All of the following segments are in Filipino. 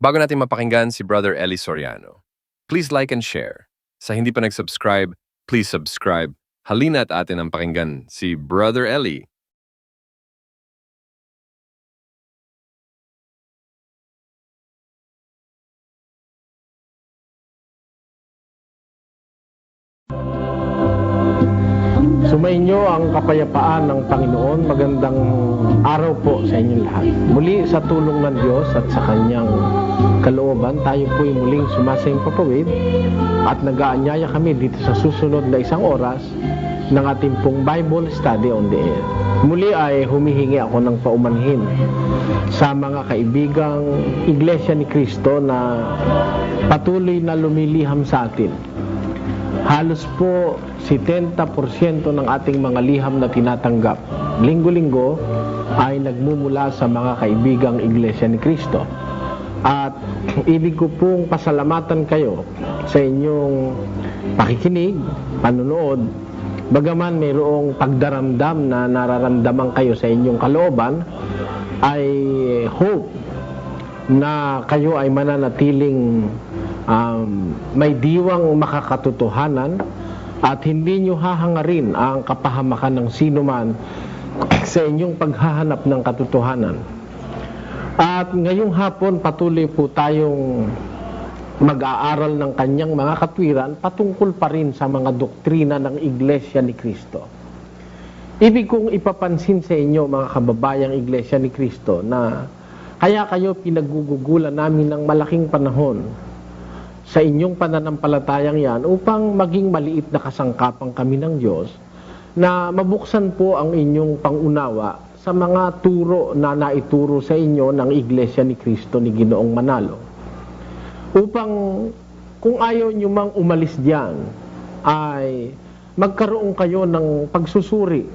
Bago natin mapakinggan si Brother Eli Soriano, please like and share. Sa hindi pa nag-subscribe, please subscribe. Halina at atin ang pakinggan si Brother Eli. Sumainyo ang kapayapaan ng Panginoon. Magandang araw po sa inyong lahat. Muli sa tulong ng Diyos at sa Kanyang kalooban, tayo po'y muling sumasayang papawid at nag-aanyaya kami dito sa susunod na isang oras ng ating pong Bible Study on the Air. Muli ay humihingi ako ng paumanhin sa mga kaibigang Iglesia ni Cristo na patuloy na lumiliham sa atin. Halos po 70% ng ating mga liham na tinatanggap linggo-linggo ay nagmumula sa mga kaibigang Iglesia ni Cristo. At ibig ko pong pasalamatan kayo sa inyong pakikinig, panunood, bagaman mayroong pagdaramdam na nararamdaman kayo sa inyong kalooban, ay hope na kayo ay mananatiling may diwang makakatotohanan at hindi nyo hahangarin ang kapahamakan ng sinuman sa inyong paghahanap ng katotohanan. At ngayong hapon patuloy po tayong mag-aaral ng kanyang mga katwiran patungkol pa rin sa mga doktrina ng Iglesia ni Cristo. Ibig kong ipapansin sa inyo mga kababayang Iglesia ni Cristo na kaya kayo pinagugugulan namin ng malaking panahon sa inyong pananampalatayang yan upang maging maliit na kasangkapang kami ng Diyos na mabuksan po ang inyong pangunawa sa mga turo na naituro sa inyo ng Iglesia ni Cristo ni Ginoong Manalo. Upang kung ayaw nyo mang umalis diyan ay magkaroon kayo ng pagsusuri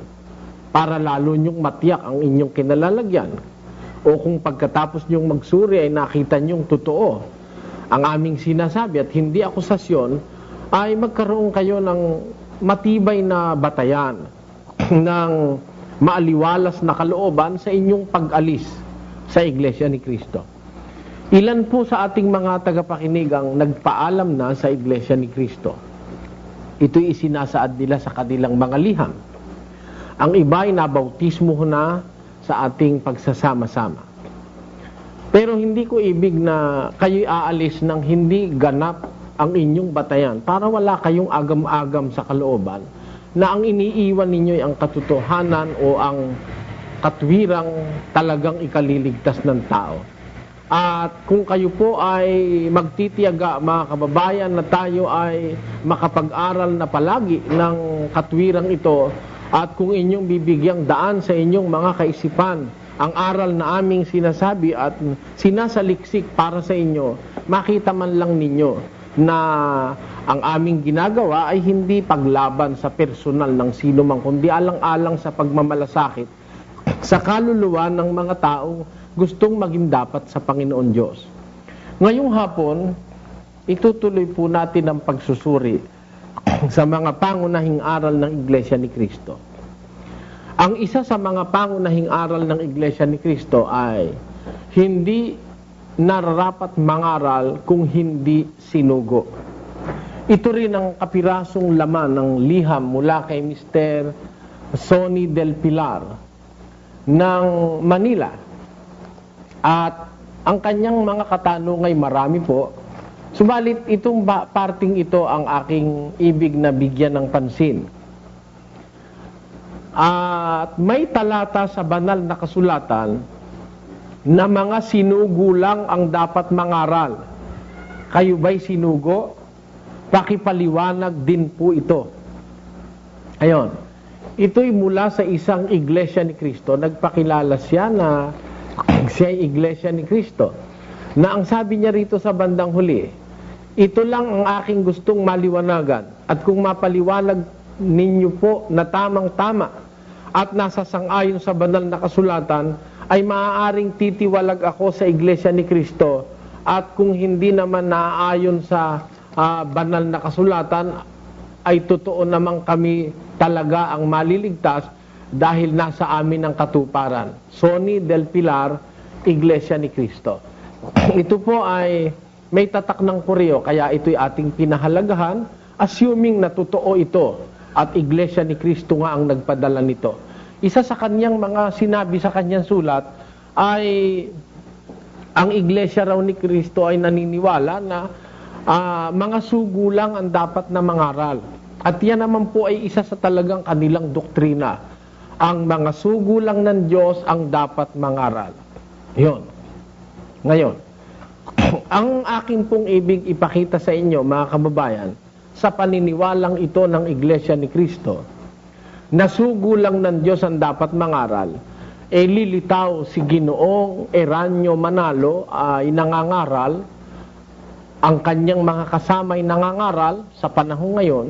para lalo nyong matiyak ang inyong kinalalagyan. O kung pagkatapos nyong magsuri ay nakita nyong totoo ang aming sinasabi at hindi akusasyon, ay magkaroon kayo ng matibay na batayan ng maaliwalas na kalooban sa inyong pag-alis sa Iglesia ni Cristo. Ilan po sa ating mga tagapakinig ang nagpaalam na sa Iglesia ni Cristo? Ito'y isinasaad nila sa kanilang mga liham. Ang iba ay nabautismo na sa ating pagsasama-sama. Pero hindi ko ibig na kayo'y aalis ng hindi ganap ang inyong batayan para wala kayong agam-agam sa kalooban na ang iniiwan ninyo ay ang katotohanan o ang katwirang talagang ikaliligtas ng tao. At kung kayo po ay magtitiyaga mga kababayan na tayo ay makapag-aral na palagi ng katwirang ito at kung inyong bibigyang daan sa inyong mga kaisipan ang aral na aming sinasabi at sinasaliksik para sa inyo, makita man lang ninyo na ang aming ginagawa ay hindi paglaban sa personal ng sino man, kundi alang-alang sa pagmamalasakit sa kaluluwa ng mga taong gustong maging dapat sa Panginoon Diyos. Ngayong hapon, itutuloy po natin ang pagsusuri sa mga pangunahing aral ng Iglesia ni Cristo. Ang isa sa mga pangunahing aral ng Iglesia ni Cristo ay hindi nararapat mangaral kung hindi sinugo. Ito rin ang kapirasong laman ng liham mula kay Mr. Sonny Del Pilar ng Manila. At ang kanyang mga katanungan ay marami po. Subalit itong parting ito ang aking ibig na bigyan ng pansin. At may talata sa banal na kasulatan na mga sinugo lang ang dapat mangaral. Kayo ba'y sinugo? Pakipaliwanag din po ito. Ayon, ito'y mula sa isang Iglesia ni Cristo. Nagpakilala siya na siya'y Iglesia ni Cristo. Na ang sabi niya rito sa bandang huli, ito lang ang aking gustong maliwanagan. At kung mapaliwanag ninyo po na tamang-tama at nasa sang-ayon sa banal na kasulatan, ay maaaring titiwalag ako sa Iglesia ni Cristo. At kung hindi naman naaayon sa banal na kasulatan, ay totoo naman kami talaga ang maliligtas dahil nasa amin ang katuparan. Sonny Del Pilar, Iglesia ni Cristo. Ito po ay may tatak ng kuryo, kaya ito'y ating pinahalagahan, assuming na totoo ito at Iglesia ni Cristo nga ang nagpadala nito. Isa sa kanyang mga sinabi sa kanyang sulat ay ang Iglesia raw ni Cristo ay naniniwala na mga sugo lang ang dapat na mangaral. At yan naman po ay isa sa talagang kanilang doktrina. Ang mga sugo lang ng Diyos ang dapat mangaral. Yun. Ngayon, ang akin pong ibig ipakita sa inyo, mga kababayan, sa paniniwalang ito ng Iglesia ni Cristo, na sugo lang ng Diyos ang dapat mangaral, lilitaw si Ginoong Eranio Manalo ay nangangaral, ang kanyang mga kasama ay nangangaral sa panahon ngayon,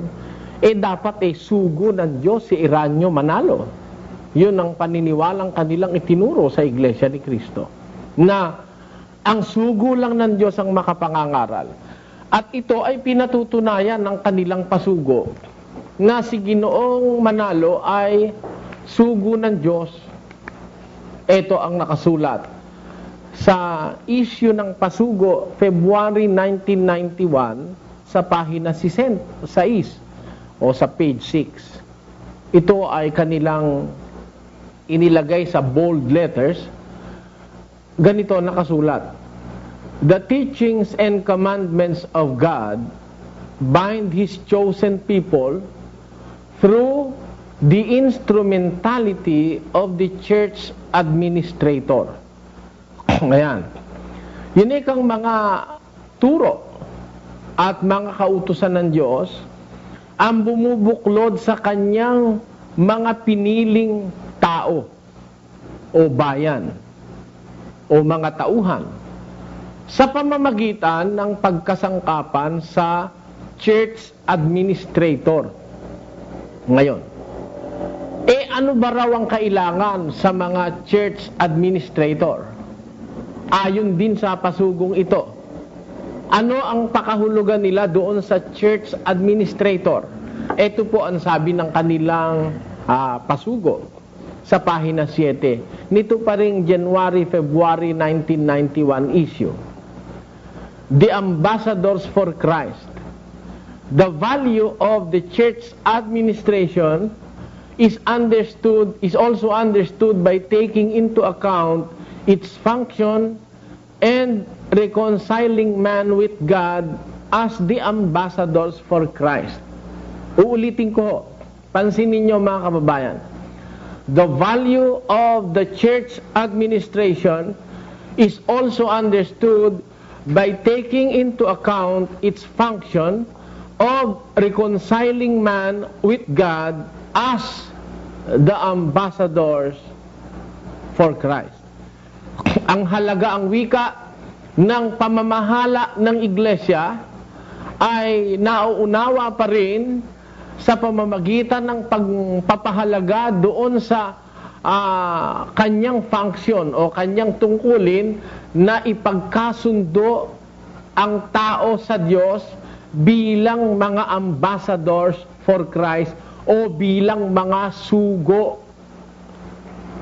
dapat sugo ng Diyos si Eranio Manalo. Yun ang paniniwalang kanilang itinuro sa Iglesia ni Cristo, na ang sugo lang ng Diyos ang makapangangaral. At ito ay pinatutunayan ng kanilang pasugo na si Ginoong Manalo ay sugo ng Diyos. Ito ang nakasulat sa issue ng pasugo, February 1991, sa pahina 6 o sa page 6. Ito ay kanilang inilagay sa bold letters. Ganito nakasulat: The teachings and commandments of God bind His chosen people through the instrumentality of the church administrator. Ayan. Yun ikang mga turo at mga kautusan ng Diyos ang bumubuklod sa kanyang mga piniling tao o bayan o mga tauhan sa pamamagitan ng pagkasangkapan sa church administrator. Ngayon, ano ba raw ang kailangan sa mga church administrator? Ayon din sa pasugong ito. Ano ang pakahulugan nila doon sa church administrator? Ito po ang sabi ng kanilang pasugo sa pahina 7. Nito pa ring January-February 1991 issue. The Ambassadors for Christ. The value of the church administration is also understood by taking into account its function and reconciling man with God as the ambassadors for Christ. Uulitin ko, pansinin niyo mga kababayan. The value of the church administration is also understood by taking into account its function of reconciling man with God as the ambassadors for Christ. Ang halaga, ang wika ng pamamahala ng Iglesia ay nauunawa pa rin sa pamamagitan ng pagpapahalaga doon sa kanyang function o kanyang tungkulin na ipagkasundo ang tao sa Diyos bilang mga ambassadors for Christ o bilang mga sugo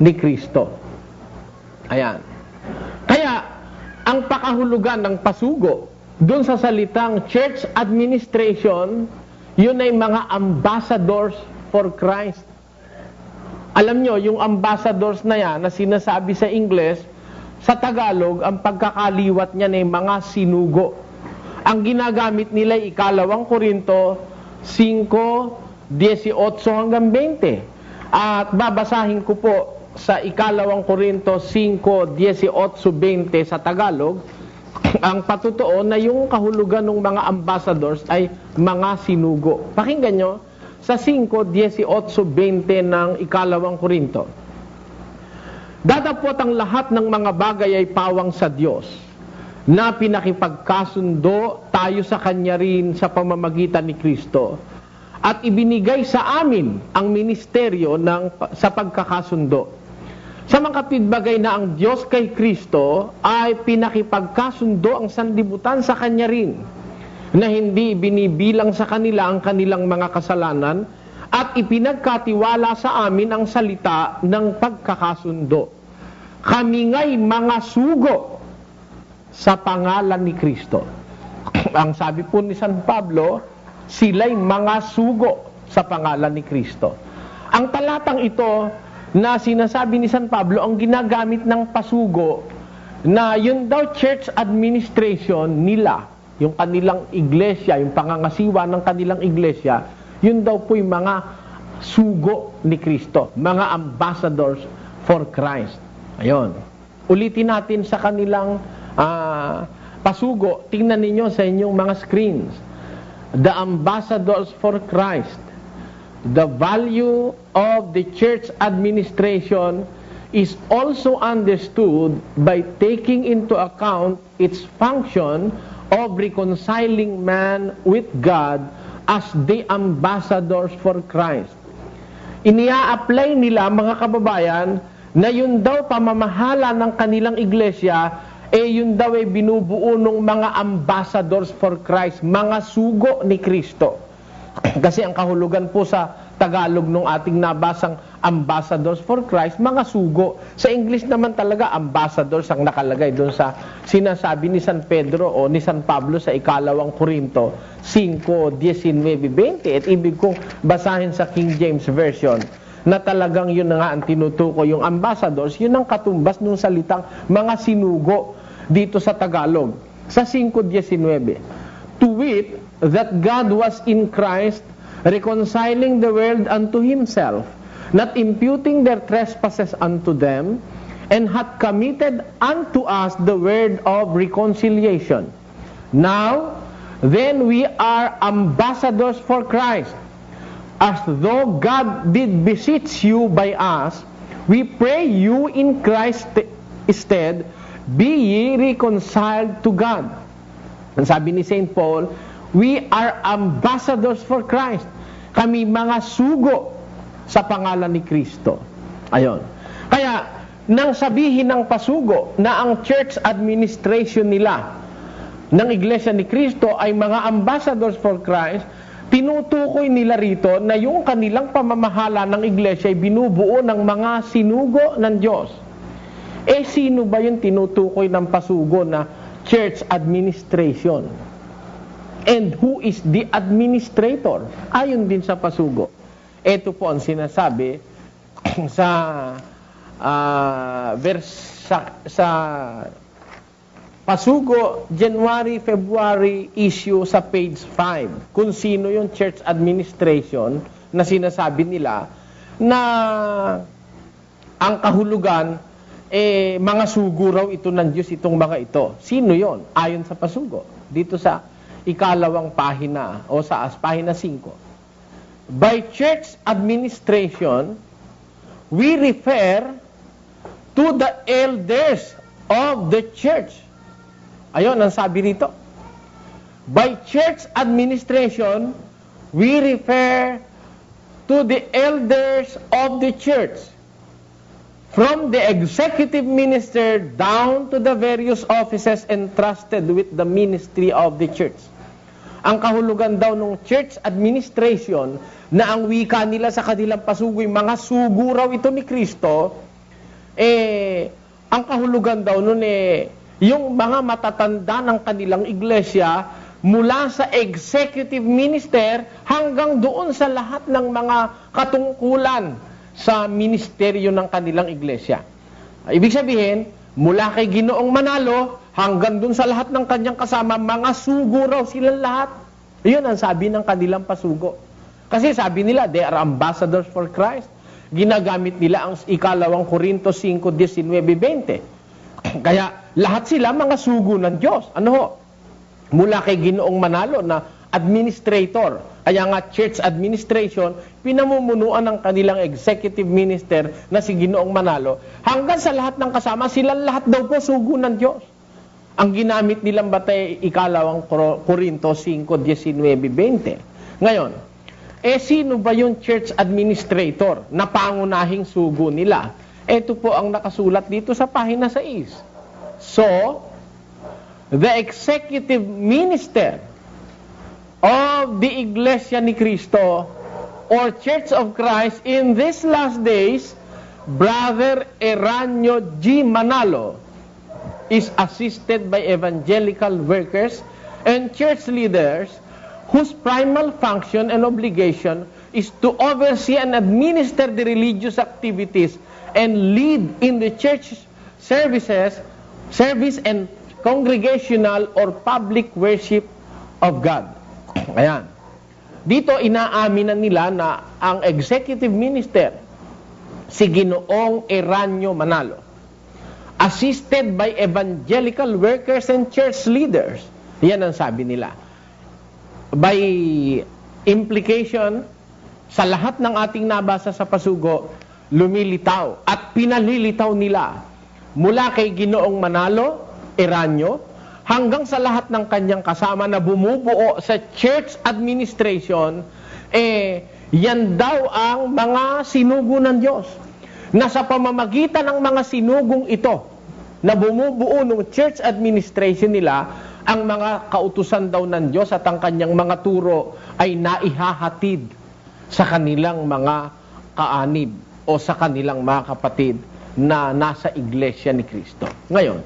ni Kristo. Ayan. Kaya, ang pakahulugan ng pasugo doon sa salitang church administration, yun ay mga ambassadors for Christ. Alam nyo, yung ambassadors na yan na sinasabi sa Ingles, sa Tagalog, ang pagkakaliwat niya ay mga sinugo. Ang ginagamit nila ay 2 Korinto 5:18 hanggang 20. At babasahin ko po sa 2 Korinto 5:18-20 sa Tagalog, ang patutuo na yung kahulugan ng mga ambassadors ay mga sinugo. Pakinggan nyo sa 5:18-20 ng 2 Korinto. Datapot ang lahat ng mga bagay ay pawang sa Diyos, na pinakipagkasundo tayo sa Kanya rin sa pamamagitan ni Kristo, at ibinigay sa amin ang ministeryo sa pagkakasundo. Sa mga kapitbagay na ang Diyos kay Kristo ay pinakipagkasundo ang sanlibutan sa Kanya rin, na hindi binibilang sa kanila ang kanilang mga kasalanan, at ipinagkatiwala sa amin ang salita ng pagkakasundo. Kami nga'y mga sugo sa pangalan ni Kristo. Ang sabi po ni San Pablo, sila'y mga sugo sa pangalan ni Kristo. Ang talatang ito na sinasabi ni San Pablo, ang ginagamit ng pasugo, na yun daw church administration nila, yung kanilang iglesia, yung pangangasiwa ng kanilang iglesia, yun daw po yung mga sugo ni Kristo, mga ambassadors for Christ. Ayun. Ulitin natin sa kanilang pasugo. Tingnan ninyo sa inyong mga screens. The ambassadors for Christ. The value of the church administration is also understood by taking into account its function of reconciling man with God as the ambassadors for Christ. Inia-apply nila, mga kababayan, na yun daw pamamahala ng kanilang iglesia, yun daw ay binubuo ng mga ambassadors for Christ, mga sugo ni Kristo. Kasi ang kahulugan po sa Tagalog nung ating nabasang ambassadors for Christ, mga sugo. Sa English naman talaga, ambassadors ang nakalagay doon sa sinasabi ni San Pedro o ni San Pablo sa ikalawang Korinto 5:19-20. At ibig kong basahin sa King James Version na talagang yun na nga ang tinutuko, yung ambassadors, yun ang katumbas ng salitang mga sinugo dito sa Tagalog. Sa 5:19, to wit, that God was in Christ, reconciling the world unto himself, not imputing their trespasses unto them, and hath committed unto us the word of reconciliation. Now, then we are ambassadors for Christ. As though God did beseech you by us, we pray you in Christ's stead, be ye reconciled to God. Ang sabi ni St. Paul, we are ambassadors for Christ. Kami mga sugo sa pangalan ni Kristo. Ayon. Kaya, nang sabihin ng pasugo na ang church administration nila ng Iglesia ni Kristo ay mga ambassadors for Christ, tinutukoy nila rito na yung kanilang pamamahala ng Iglesia ay binubuo ng mga sinugo ng Diyos. Sino ba yung tinutukoy ng pasugo na church administration? And who is the administrator? Ayon din sa pasugo. Ito po ang sinasabi sa pasugo January-February issue sa page 5. Kung sino yung church administration na sinasabi nila na ang kahulugan mga sugo raw ito ng Diyos, itong mga ito. Sino yon? Ayon sa pasugo. Dito sa ikalawang pahina o sa pahina 5. By church administration, we refer to the elders of the church. Ayon ang sabi rito. By church administration, we refer to the elders of the church. From the executive minister down to the various offices entrusted with the ministry of the church. Ang kahulugan daw ng church administration na ang wika nila sa kanilang pasugoy, mga sugo raw ito ni Kristo, ang kahulugan daw nun yung mga matatanda ng kanilang iglesia mula sa executive minister hanggang doon sa lahat ng mga katungkulan sa ministeryo ng kanilang iglesia. Ibig sabihin, mula kay Ginoong Manalo hanggang dun sa lahat ng kanyang kasama, mga sugo raw silang lahat. Iyon ang sabi ng kanilang pasugo. Kasi sabi nila, they are ambassadors for Christ. Ginagamit nila ang ikalawang Korinto 5:19-20. Kaya lahat sila mga sugo ng Diyos. Ano ho? Mula kay Ginoong Manalo na administrator, kaya nga church administration, pinamumunuan ng kanilang executive minister na si Ginoong Manalo, hanggang sa lahat ng kasama, silang lahat daw po sugo ng Diyos. Ang ginamit nilang batay ikalawang Korinto 5:19-20. Ngayon, sino ba yung church administrator na pangunahing sugo nila? Ito po ang nakasulat dito sa pahina 6. So, the executive minister of the Iglesia ni Cristo or Church of Christ in these last days, Brother Eranio G. Manalo, is assisted by evangelical workers and church leaders whose primal function and obligation is to oversee and administer the religious activities and lead in the church service and congregational or public worship of God. Ayan. Dito inaaminan nila na ang executive minister, si Ginoong Eranio Manalo, assisted by evangelical workers and church leaders. Yan ang sabi nila. By implication, sa lahat ng ating nabasa sa pasugo, lumilitaw at pinalilitaw nila mula kay Ginoong Manalo, Eranio, hanggang sa lahat ng kanyang kasama na bumubuo sa church administration, yan daw ang mga sinugo ng Diyos. Na sa pamamagitan ng mga sinugong ito, na bumubuo ng church administration nila, ang mga kautusan daw ng Diyos at ang kanyang mga turo ay naihahatid sa kanilang mga kaanib o sa kanilang mga kapatid na nasa iglesia ni Kristo. Ngayon,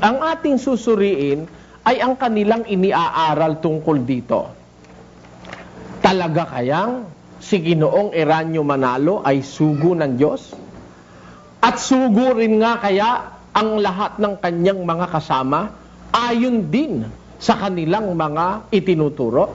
ang ating susuriin ay ang kanilang iniaaral tungkol dito. Talaga kayang si Ginoong Eranio Manalo ay sugo ng Diyos? At sugo rin nga kaya ang lahat ng kanyang mga kasama ayon din sa kanilang mga itinuturo?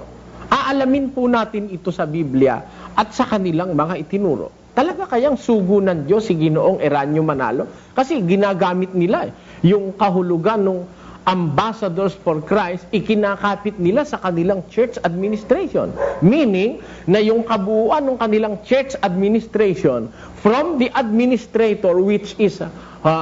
Aalamin po natin ito sa Biblia at sa kanilang mga itinuro. Talaga kayang sugo ng Diyos si Ginoong Eranio Manalo? Kasi ginagamit nila yung kahulugan ng ambassadors for Christ, ikinakapit nila sa kanilang church administration. Meaning, na yung kabuuan ng kanilang church administration, from the administrator, which is,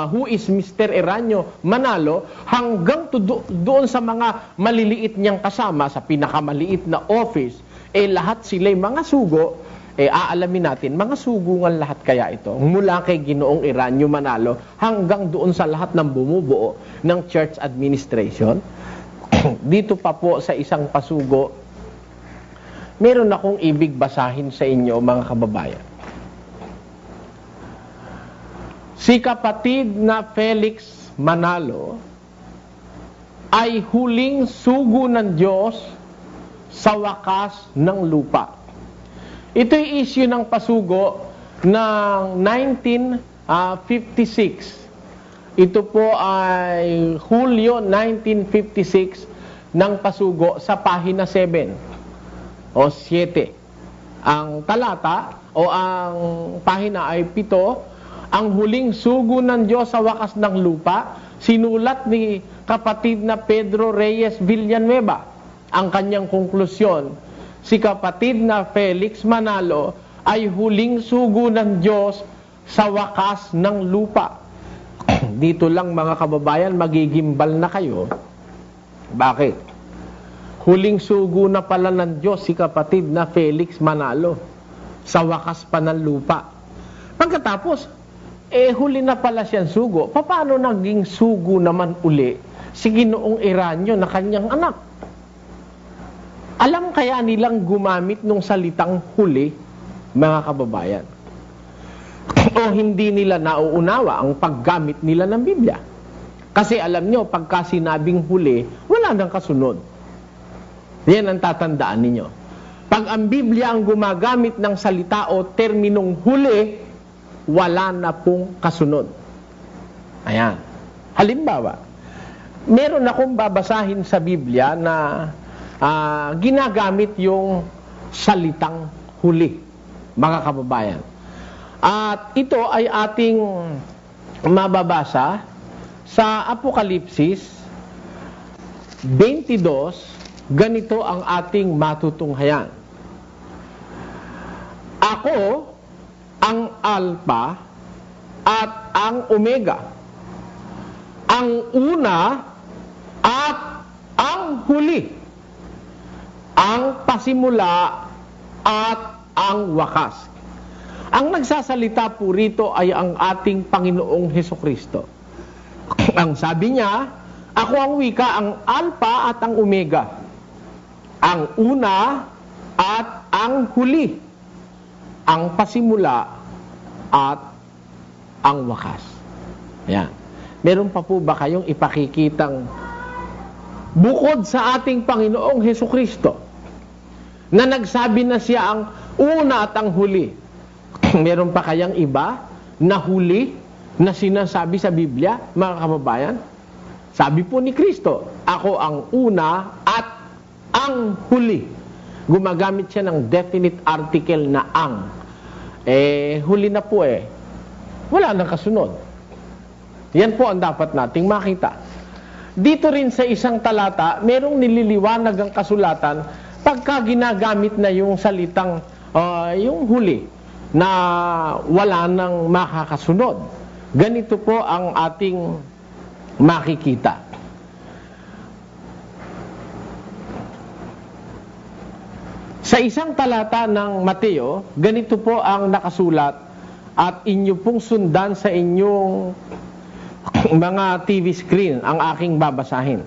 who is Mr. Eranio Manalo, hanggang to doon sa mga maliliit niyang kasama, sa pinakamaliit na office, lahat sila'y mga sugo, aalamin natin, mga sugungan lahat kaya ito, mula kay Ginoong Eranio Manalo hanggang doon sa lahat ng bumubuo ng church administration. Dito pa po sa isang pasugo, meron akong ibig basahin sa inyo, mga kababayan. Si kapatid na Felix Manalo ay huling sugo ng Diyos sa wakas ng lupa. Ito'y issue ng pasugo ng 1956. Ito po ay Hulyo 1956 ng pasugo sa pahina 7 o 7. Ang talata o ang pahina ay 7. Ang huling sugo ng Diyos sa wakas ng lupa, sinulat ni kapatid na Pedro Reyes Villanueva. Ang kanyang konklusyon, si kapatid na Felix Manalo ay huling sugo ng Diyos sa wakas ng lupa. Dito lang, mga kababayan, magigimbal na kayo. Bakit? Huling sugo na pala ng Diyos si kapatid na Felix Manalo sa wakas pa ng lupa. Pagkatapos, huli na pala siyang sugo. Paano naging sugo naman uli si Ginoong Eranio na kanyang anak? Alam kaya nilang gumamit ng salitang huli, mga kababayan? O hindi nila nauunawa ang paggamit nila ng Biblia? Kasi alam nyo, pagka sinabing huli, wala nang kasunod. Yan ang tatandaan ninyo. Pag ang Biblia ang gumagamit ng salita o terminong huli, wala na pong kasunod. Ayan. Halimbawa, meron akong babasahin sa Biblia na ginagamit yung salitang huli, mga kababayan. At ito ay ating mababasa sa Apokalipsis 22, ganito ang ating matutunghayan. Ako ang Alpha at ang Omega, ang una at ang huli, ang pasimula at ang wakas. Ang nagsasalita po rito ay ang ating Panginoong Hesukristo. Ang sabi niya, ako ang wika, ang Alpha at ang Omega, ang una at ang huli, ang pasimula at ang wakas. Ayan. Meron pa po ba kayong ipakikitang bukod sa ating Panginoong Hesukristo na nagsabi na siya ang una at ang huli? Meron pa kayang iba na huli na sinasabi sa Biblia, mga kababayan? Sabi po ni Kristo, ako ang una at ang huli. Gumagamit siya ng definite article na ang. Huli na po wala nang kasunod. Yan po ang dapat nating makita. Dito rin sa isang talata, merong nililiwanag ang kasulatan pagka ginagamit na yung salitang, yung huli, na wala nang makakasunod. Ganito po ang ating makikita. Sa isang talata ng Mateo, ganito po ang nakasulat at inyo pong sundan sa inyong mga TV screen ang aking babasahin.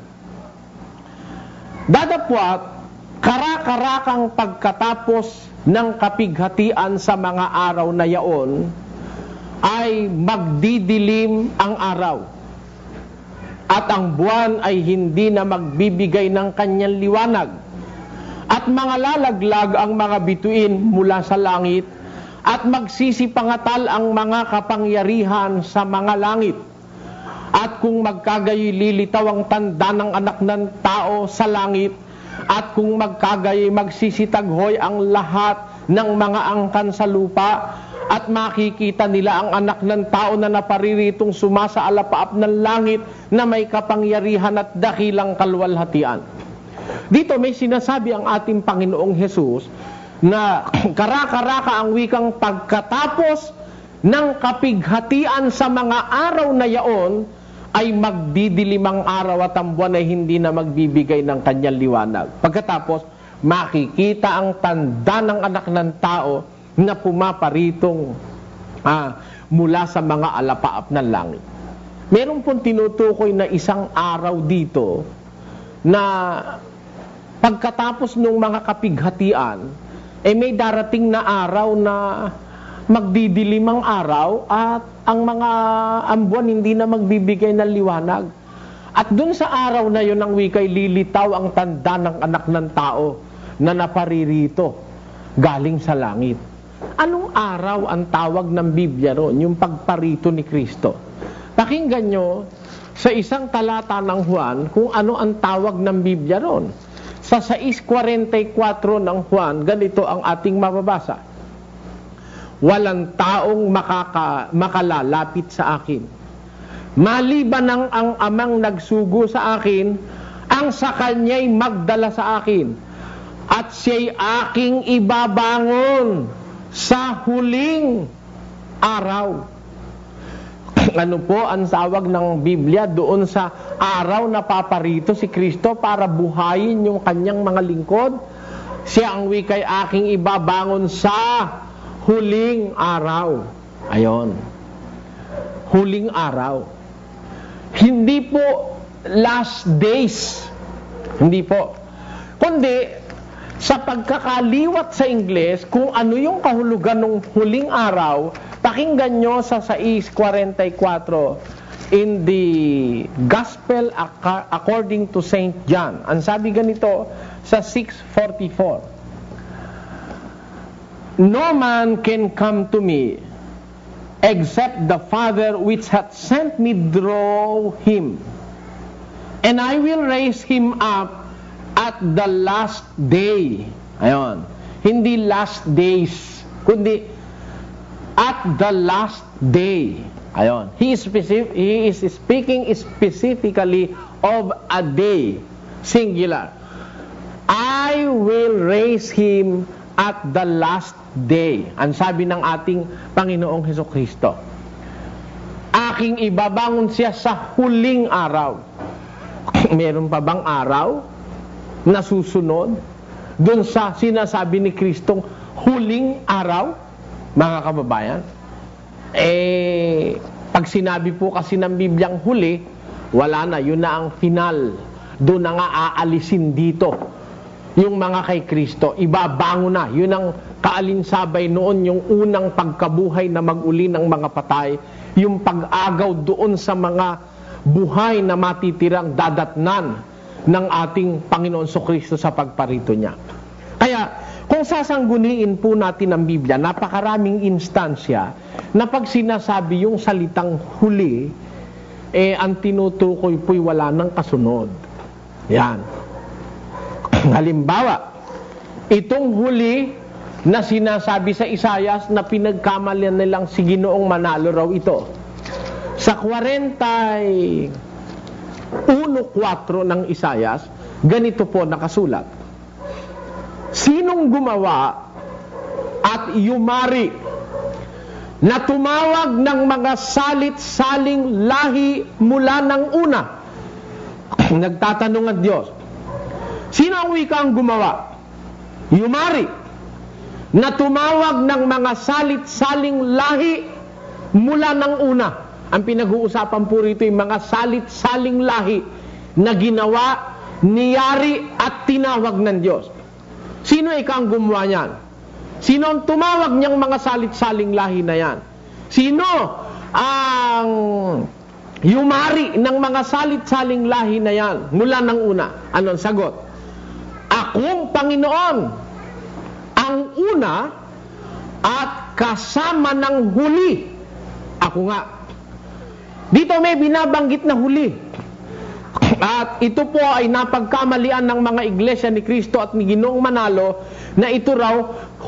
Datapwat, kara-karakang pagkatapos ng kapighatian sa mga araw na yaon, ay magdidilim ang araw, at ang buwan ay hindi na magbibigay ng kanyang liwanag, at mga lalaglag ang mga bituin mula sa langit, at magsisipangatal ang mga kapangyarihan sa mga langit. At kung magkagayoy lilitaw ang tanda ng anak ng tao sa langit, at kung magkagayoy magsisitaghoy ang lahat ng mga angkan sa lupa, at makikita nila ang anak ng tao na napariritong sumasaalapaap ng langit na may kapangyarihan at dakilang kalwalhatian. Dito may sinasabi ang ating Panginoong Hesus na kara-karaka ang wikang pagkatapos ng kapighatian sa mga araw na yaon ay magdidilimang araw at ang buwan ay hindi na magbibigay ng kanyang liwanag. Pagkatapos, makikita ang tanda ng anak ng tao na pumaparitong mula sa mga alapaap ng langit. Meron pong tinutukoy na isang araw dito na pagkatapos ng mga kapighatian, may darating na araw na magdidilim ang araw at ang buwan hindi na magbibigay ng liwanag. At dun sa araw na yun, ang wika'y lilitaw ang tanda ng anak ng tao na naparirito galing sa langit. Anong araw ang tawag ng Biblia ron? Yung pagparito ni Kristo. Pakinggan nyo sa isang talata ng Juan kung ano ang tawag ng Biblia ron. Sa 6:44 ng Juan, ganito ang ating mababasa. Walang taong makalalapit sa akin, maliban ang amang nagsugo sa akin, ang sa kanya'y magdala sa akin, at siya'y aking ibabangon sa huling araw. Ano po ang tawag ng Biblia doon sa araw na paparito si Kristo para buhayin yung kanyang mga lingkod? Siya ang wika'y aking ibabangon sa huling araw. Ayon. Huling araw. Hindi po last days. Hindi po. Kundi sa pagkakaliwat sa Ingles, kung ano yung kahulugan ng huling araw, pakinggan nyo sa 6:44 in the Gospel according to St. John. Ang sabi ganito sa 6:44. No man can come to me except the Father which hath sent me draw him, and I will raise him up at the last day. Ayon. Hindi last days, kundi at the last day. Ayon. He is speaking specifically of a day, singular. I will raise him at the last day. Ang sabi ng ating Panginoong Hesukristo. Aking ibabangon siya sa huling araw. Meron pa bang araw na susunod dun sa sinasabi ni Kristong huling araw, mga kababayan? Pag sinabi po kasi ng Bibliang huli, wala na, yun na ang final. Doon na nga aalisin dito yung mga kay Kristo, ibabango na. Yun ang kaalinsabay noon, yung unang pagkabuhay na mag-uli ng mga patay, yung pag-agaw doon sa mga buhay na matitirang dadatnan ng ating Panginoon Kristo sa pagparito niya. Kaya, kung sasangguniin po natin ang Biblia, napakaraming instansya na pag sinasabi yung salitang huli, ang tinutukoy po'y wala ng kasunod. Yan. Halimbawa, itong huli na sinasabi sa Isayas na pinagkamalian nilang si Ginoong Manalo raw ito. Sa 41:4 ng Isayas, ganito po nakasulat. Sinong gumawa at yumari na tumawag ng mga salit-saling lahi mula ng una? Nagtatanong ang Diyos. Sino ang wikang gumawa? Yumari na tumawag ng mga salit-saling lahi mula ng una. Ang pinag-uusapan po rito yung mga salit-saling lahi na ginawa, niyari at tinawag ng Diyos. Sino ang gumawa niyan? Sino ang tumawag niyang mga salit-saling lahi na yan? Sino ang yumari ng mga salit-saling lahi na yan mula ng una? Anong sagot? Akong Panginoon ang una at kasama ng huli. Ako nga. Dito may binabanggit na huli. At ito po ay napagkamalian ng mga iglesia ni Kristo at ni Ginoong Manalo na ito raw,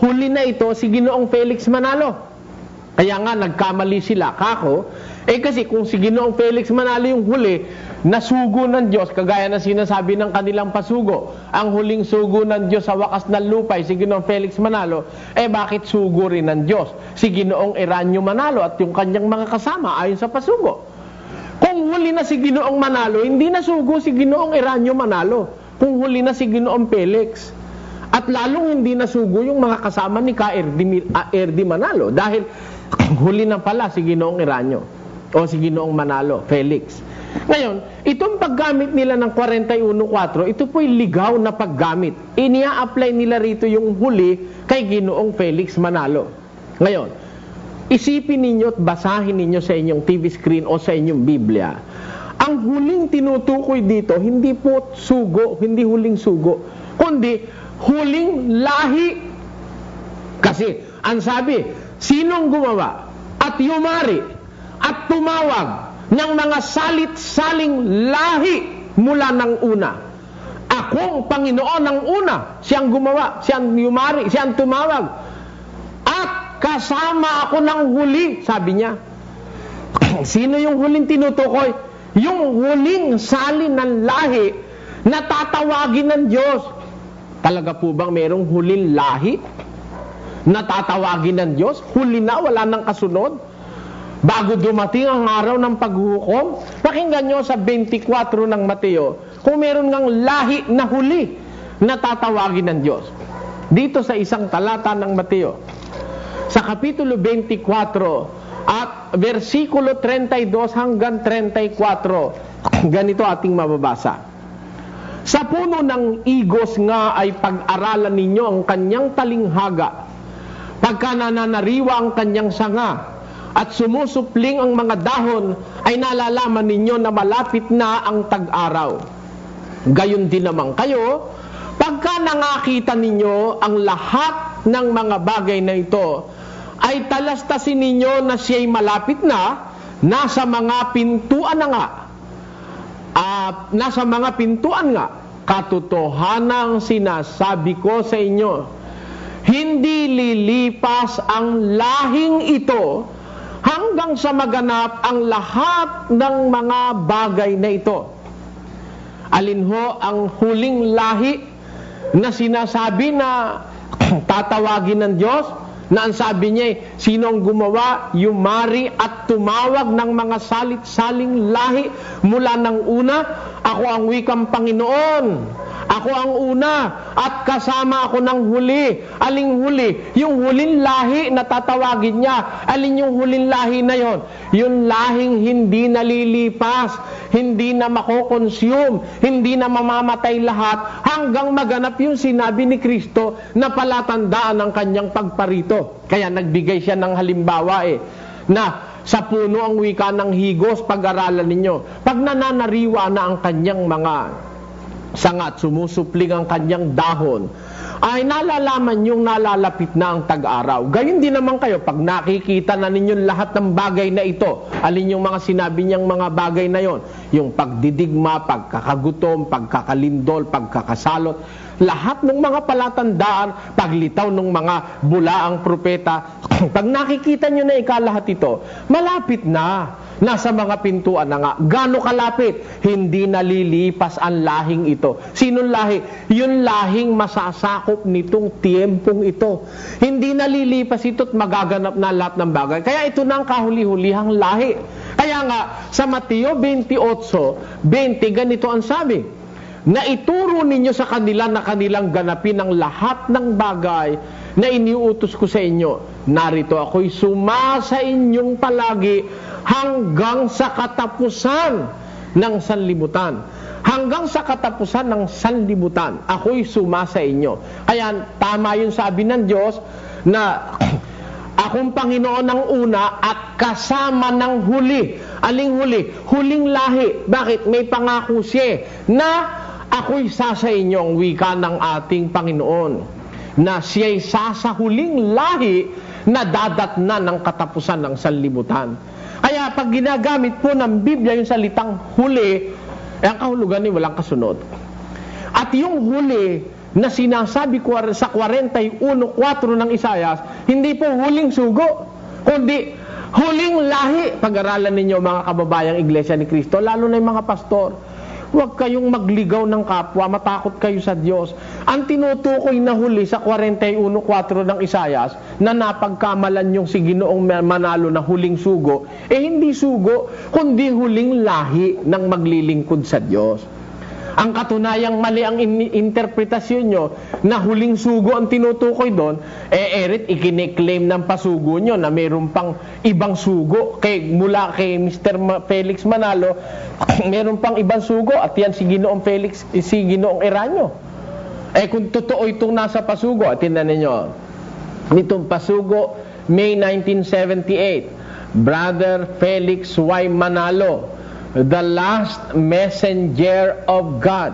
huli na ito si Ginoong Felix Manalo. Kaya nga nagkamali sila. Kako, kasi kung si Ginoong Felix Manalo yung huli, nasugo ng Diyos, kagaya na sinasabi ng kanilang pasugo, ang huling sugo ng Diyos sa wakas ng lupay, si Ginoong Felix Manalo, bakit sugo rin ng Diyos si Ginoong Eranio Manalo at yung kanyang mga kasama ayon sa pasugo? Kung huli na si Ginoong Manalo, hindi nasugo si Ginoong Eranio Manalo. Kung huli na si Ginoong Felix. At lalong hindi nasugo yung mga kasama ni Erdi Manalo dahil huli na pala si Ginoong Eranio o si Ginoong Manalo, Felix. Ngayon, itong paggamit nila ng 41:4, ito po'y ligaw na paggamit. Inia-apply nila rito yung huli kay Ginoong Felix Manalo. Ngayon, isipin ninyo at basahin ninyo sa inyong TV screen o sa inyong Biblia. Ang huling tinutukoy dito, hindi po sugo, hindi huling sugo, kundi huling lahi. Kasi, ang sabi, sinong gumawa at yumari at tumawag ng mga salit-saling lahi mula ng una? Akong Panginoon ang una, siyang gumawa, siyang yumari, siyang tumawag. At kasama ako ng huli, sabi niya. Sino yung huling tinutukoy? Yung huling salin ng lahi na tatawagin ng Diyos. Talaga po bang merong huling lahi na tatawagin ng Diyos? Huli na, wala nang kasunod? Bago dumating ang araw ng paghukom, pakinggan nyo sa 24 ng Mateo, kung meron ngang lahi na huli na tatawagin ng Diyos. Dito sa isang talata ng Mateo, sa Kapitulo 24 at versikulo 32 hanggang 34, ganito ating mababasa. Sa puno ng igos nga ay pag-aralan ninyo ang kanyang talinghaga, pagka nananariwa ang kanyang sanga, at sumusupling ang mga dahon, ay nalalaman ninyo na malapit na ang tag-araw. Gayon din naman kayo, pagka nakakita ninyo ang lahat ng mga bagay na ito, ay talastasin ninyo na siya'y malapit na, nasa mga pintuan na nga. Nasa mga pintuan nga, katotohanang sinasabi ko sa inyo, hindi lilipas ang lahing ito hanggang sa maganap ang lahat ng mga bagay na ito. Alin ho ang huling lahi na sinasabi na tatawagin ng Diyos? Na ang sabi niya, sinong gumawa, yumari at tumawag ng mga salit-saling lahi mula ng una? Ako ang wikang Panginoon. Ako ang una at kasama ako ng huli. Aling huli? Yung huling lahi na tatawagin niya. Alin yung huling lahi na yon? Yung lahing hindi nalilipas, hindi na makokonsume, hindi na mamamatay lahat hanggang maganap yung sinabi ni Kristo na palatandaan ng kanyang pagparito. Kaya nagbigay siya ng halimbawa na sa puno ang wika ng higos, pag-aralan ninyo. Pag nananariwa na ang kanyang mga sanga at sumusupling ang kanyang dahon, ay nalalaman yung nalalapit na ang tag-araw. Gayon din naman kayo, pag nakikita na ninyo lahat ng bagay na ito, alin yung mga sinabi niyang mga bagay na yon, yung pagdidigma, pagkakagutom, pagkakalindol, pagkakasalot, lahat ng mga palatandaan, paglitaw ng mga bulaang propeta, pag nakikita nyo na ikalahat ito, malapit na. Nasa mga pintuan na nga. Gaano kalapit? Hindi nalilipas ang lahing ito. Sinong lahi? Yung lahing masasakop nitong tiempong ito. Hindi nalilipas ito at magaganap na lahat ng bagay. Kaya ito na ang kahuli-hulihang lahi. Kaya nga, sa Mateo 28:20, ganito ang sabi, na ituro ninyo sa kanila na kanilang ganapin ang lahat ng bagay na iniuutos ko sa inyo. Narito ako'y sumasa inyong palagi hanggang sa katapusan ng sanlibutan. Hanggang sa katapusan ng sanlibutan, ako'y sumasa inyo. Kaya tama yung sabi ng Diyos na akong Panginoon ang una at kasama ng huli. Aling huli? Huling lahi. Bakit? May pangako siya na ako'y sasa inyo, ang wika ng ating Panginoon, na siya'y sasahuling lahi na dadatna ng katapusan ng sanlibutan. Kaya pag ginagamit po ng Biblia yung salitang huli, ang kahulugan ni walang kasunod. At yung huli na sinasabi ko sa 41:4 ng Isayas, hindi po huling sugo, kundi huling lahi. Pag-aralan ninyo mga kababayang Iglesia ni Cristo, lalo na yung mga pastor, huwag kayong magligaw ng kapwa, matakot kayo sa Diyos. Ang tinutukoy na huli sa 41:4 ng Isayas, na napagkamalan yung si Ginoong Manalo na huling sugo, hindi sugo, kundi huling lahi ng maglilingkod sa Diyos. Ang katunayang mali ang interpretasyon nyo na huling sugo ang tinutukoy doon, erit ikiniklaim ng pasugo nyo na mayroon pang ibang sugo. Mula kay Mr. Felix Manalo, mayroon pang ibang sugo at yan si Ginoong Felix, si Ginoong Eranio. Kung totoo itong nasa pasugo, tingnan ninyo, nitong pasugo, May 1978, Brother Felix Y. Manalo, the last messenger of God.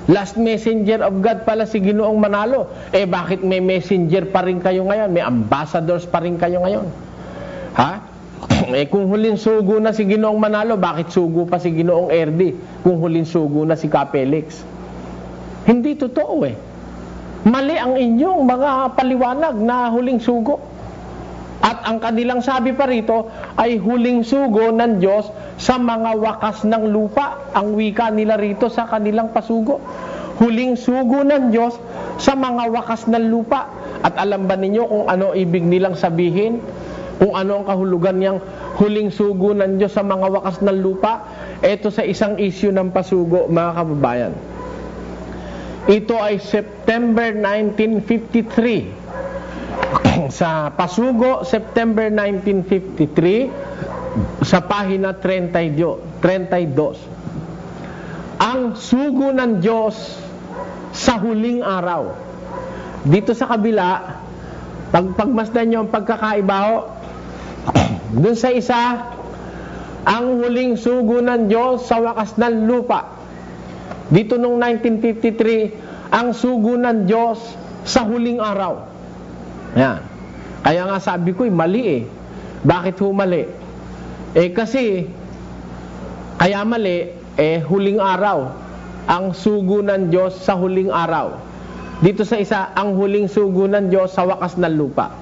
Last messenger of God pala si Ginoong Manalo. Bakit may messenger pa rin kayo ngayon? May ambassadors pa rin kayo ngayon? Ha? Kung huling sugo na si Ginoong Manalo, bakit sugo pa si Ginoong Erdi? Kung huling sugo na si Kapelix? Hindi totoo Mali ang inyong mga paliwanag na huling sugo. At ang kanilang sabi pa rito ay huling sugo ng Diyos sa mga wakas ng lupa. Ang wika nila rito sa kanilang pasugo. Huling sugo ng Diyos sa mga wakas ng lupa. At alam ba ninyo kung ano ibig nilang sabihin? Kung ano ang kahulugan niyang huling sugo ng Diyos sa mga wakas ng lupa? Ito sa isang issue ng pasugo, mga kababayan. Ito ay September 1953. Sa pasugo, September 1953, sa pahina 32. Ang sugo ng Diyos sa huling araw. Dito sa kabila, pagmasdan nyo ang pagkakaiba, dun sa isa, ang huling sugo ng Diyos sa wakas ng lupa. Dito nung 1953, ang sugo ng Diyos sa huling araw. Yan. Kaya nga sabi ko, mali Bakit mali? Kasi, kaya mali, huling araw. Ang sugo ng Diyos sa huling araw. Dito sa isa, ang huling sugo ng Diyos sa wakas ng lupa.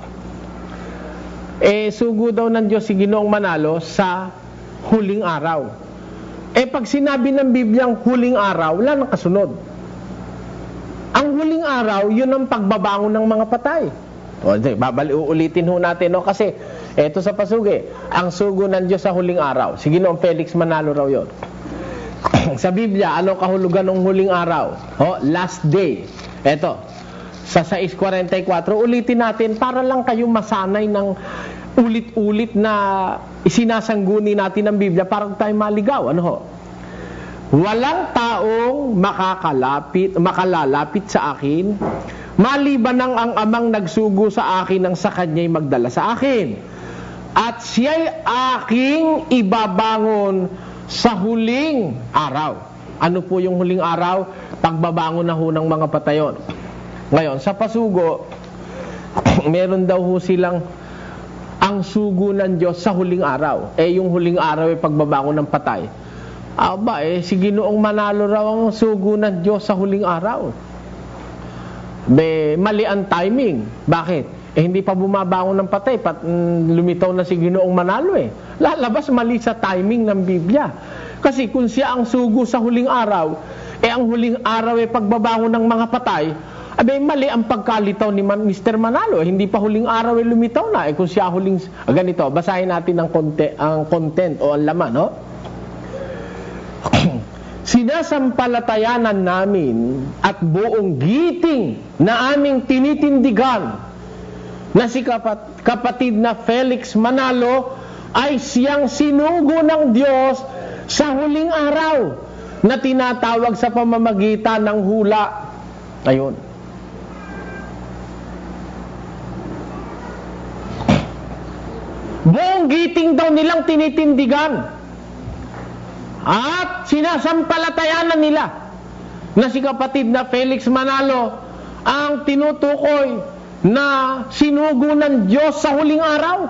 Sugo daw ng Diyos si Ginoong Manalo sa huling araw. Pag sinabi ng Bibliang huling araw, wala nang kasunod. Ang huling araw, yun ang pagbabangon ng mga patay. Uulitin ho natin, kasi eto sa pasugi, ang sugo ng Diyos sa huling araw. Si Ginoong Felix Manalo raw yun. Sa Biblia, ano kahulugan ng huling araw? Last day. Eto, sa 6:44, ulitin natin para lang kayo masanay ng ulit-ulit na isinasangguni natin ng Biblia para tayo maligaw. Walang taong makalalapit sa akin maliban ng ang amang nagsugo sa akin ng sa kanya'y magdala sa akin. at siya'y aking ibabangon sa huling araw. Ano po yung huling araw? Pagbabangon na ho ng mga patayon. Ngayon, sa pasugo, meron daw ho silang ang sugo ng Diyos sa huling araw. Yung huling araw ay pagbabangon ng patay. Si Ginoong Manalo raw ang sugo ng Diyos sa huling araw. Mali ang timing. Bakit? Hindi pa bumabangon ng patay, lumitaw na si Ginoong Manalo Lalabas mali sa timing ng Biblia. Kasi kung siya ang sugo sa huling araw, ang huling araw ay pagbabangon ng mga patay, mali ang pagkalitaw ni Mr. Manalo. Hindi pa huling araw ay lumitaw na. Kung siya huling... ganito, basahin natin ang content o ang laman, no? Sinasampalatayanan namin at buong giting na aming tinitindigan na si kapatid na Felix Manalo ay siyang sinugo ng Diyos sa huling araw na tinatawag sa pamamagitan ng hula. Ayun. Buong giting daw nilang tinitindigan at sinasampalatayanan nila na si kapatid na Felix Manalo ang tinutukoy na sinugo ng Diyos sa huling araw.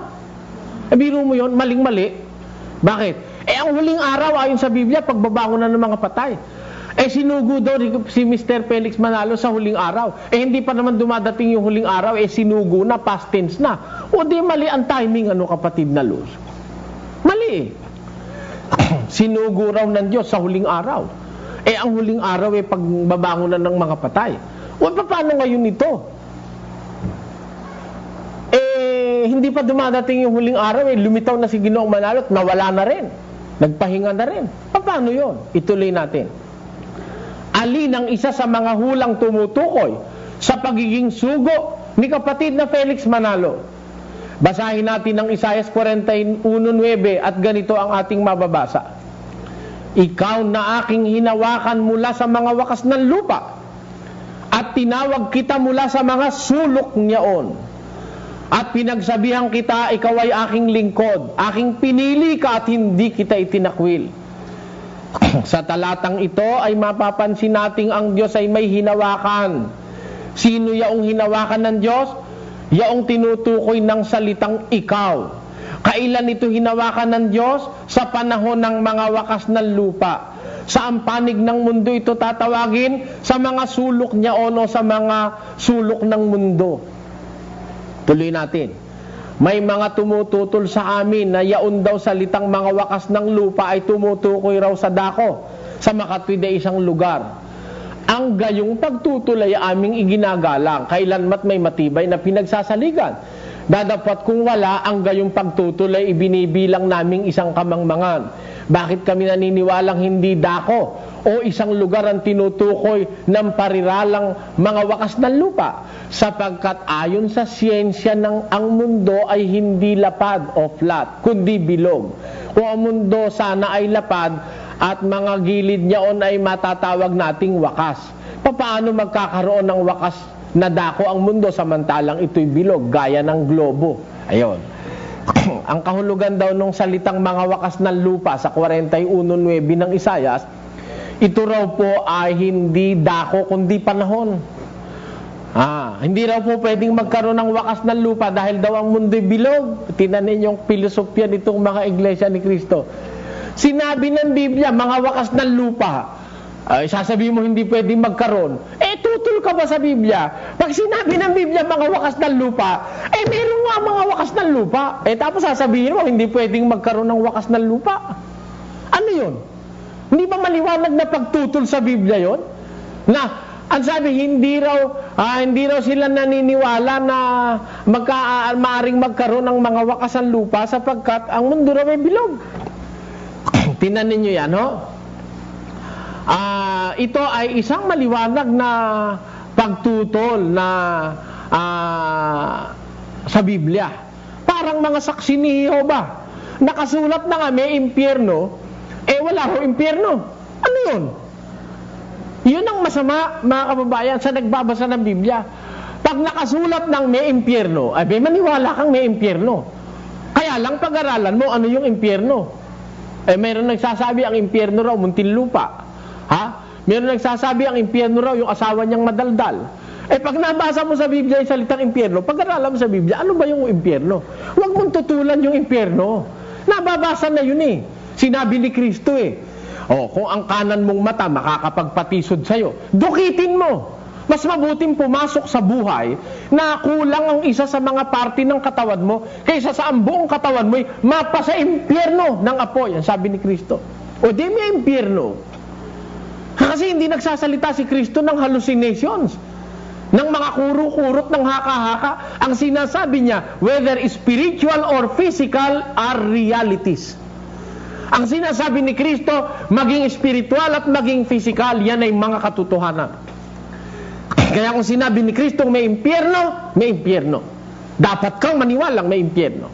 Biro mo yun, maling-mali. Bakit? Ang huling araw ayon sa Biblia, pagbabangon na ng mga patay. Sinugo daw si Mr. Felix Manalo sa huling araw. Hindi pa naman dumadating yung huling araw, sinugo na, past tense na. O di mali ang timing, kapatid na Luz? Mali. Sinugo raw ng Diyos sa huling araw. Ang huling araw pagbabangon na ng mga patay. O paano ngayon ito? Hindi pa dumadating yung huling araw, lumitaw na si Ginoong Manalo at nawala na rin. Nagpahinga na rin. Paano yun? Ituloy natin. Alin ang isa sa mga hulang tumutukoy sa pagiging sugo ni kapatid na Felix Manalo? Basahin natin ang Isaiah 41:9 at ganito ang ating mababasa. Ikaw na aking hinawakan mula sa mga wakas ng lupa at tinawag kita mula sa mga sulok niyaon. At pinagsabihan kita, ikaw ay aking lingkod. Aking pinili ka at hindi kita itinakwil. Sa talatang ito ay mapapansin nating ang Diyos ay may hinawakan. Sino yaong hinawakan ng Diyos? Yaong tinutukoy ng salitang ikaw. Kailan ito hinawakan ng Diyos? Sa panahon ng mga wakas ng lupa. Sa panig ng mundo ito tatawagin? Sa mga sulok niya o sa mga sulok ng mundo. Tuloy natin. May mga tumututol sa amin na yaon daw salitang mga wakas ng lupa ay tumutukoy raw sa dako, sa makatwid ay isang lugar. Ang gayong pagtutol ay aming iginagalang, kailanmat may matibay na pinagsasaligan. Dadapat kung wala, ang gayong pagtutol ay ibinibilang naming isang kamangmangan. Bakit kami naniniwalang hindi dako o isang lugar ang tinutukoy ng pariralang mga wakas ng lupa? Sapagkat ayon sa siyensya ang mundo ay hindi lapad o flat, kundi bilog. Kung ang mundo sana ay lapad at mga gilid niyaon ay matatawag nating wakas, paano magkakaroon ng wakas na dako ang mundo samantalang ito'y bilog gaya ng globo? Ayon. Ang kahulugan daw nung salitang mga wakas ng lupa sa 41:9 ng Isaiah, ito raw po ay hindi dako kundi panahon. Hindi raw po pwedeng magkaroon ng wakas ng lupa dahil daw ang mundo'y bilog. Tinanin yung filosofya nitong mga iglesia ni Kristo. Sinabi ng Biblia, mga wakas ng lupa. Sasabihin mo hindi pwedeng magkaroon. Tutol ka ba sa Biblia? Pag sinabi ng Biblia, mga wakas ng lupa, meron nga mga wakas ng lupa. Tapos sasabihin mo, hindi pwedeng magkaroon ng wakas ng lupa. Ano yun? Hindi ba maliwanag na pagtutol sa Biblia yon? Na, ang sabi, hindi raw sila naniniwala na maaring magkaroon ng mga wakas ng lupa sapagkat ang mundo raw ay bilog. Tinanin nyo yan, no? Ito ay isang maliwanag na pagtutol na sa Biblia. Parang mga saksi ni Jehovah. Nakasulat na nga may impyerno, wala ho impyerno. Ano yun? Yun ang masama, mga kababayan, sa nagbabasa ng Biblia. Pag nakasulat ng may impyerno, maniwala kang may impyerno. Kaya lang pag-aralan mo ano yung impyerno. Mayroon nagsasabi ang impyerno raw Muntinlupa. Ha? Mayroon nagsasabi ang impyerno raw yung asawa niyang madaldal. Pag nabasa mo sa Biblia yung salitang impyerno, pag-aralan mo sa Biblia, ano ba yung impyerno? Huwag mong tutulan yung impyerno. Nababasa na yun eh. Sinabi ni Kristo eh. Kung ang kanan mong mata makakapagpatisod sa'yo, dukitin mo. Mas mabuting pumasok sa buhay na kulang ang isa sa mga parte ng katawan mo kaysa sa ang buong katawan mo mapa sa impyerno ng apoy. Ang sabi ni Kristo. O di may impyerno. Kasi hindi nagsasalita si Kristo ng hallucinations, ng mga kuro-kurot ng haka-haka. Ang sinasabi niya, whether spiritual or physical, are realities. Ang sinasabi ni Kristo, maging spiritual at maging physical, yan ay mga katotohanan. Kaya kung sinabi ni Kristo may impyerno, may impyerno. Dapat kang maniwalang may impyerno.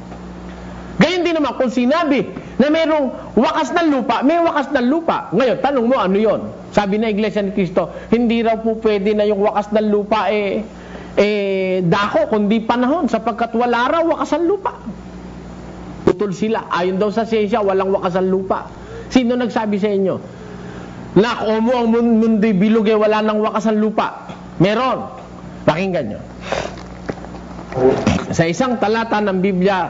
Gayon din naman kung sinabi na mayroong wakas ng lupa, may wakas ng lupa. Ngayon, tanong mo ano yon? Sabi na Iglesia ni Cristo, hindi raw po pwede na yung wakas ng lupa dako, kundi panahon, sapagkat wala raw wakas ng lupa. Putol sila. Ayon daw sa siyensya, walang wakas ng lupa. Sino nagsabi sa inyo? Nakomo ang mundo'y bilog wala nang wakas ng lupa. Meron. Pakinggan nyo. Sa isang talata ng Biblia,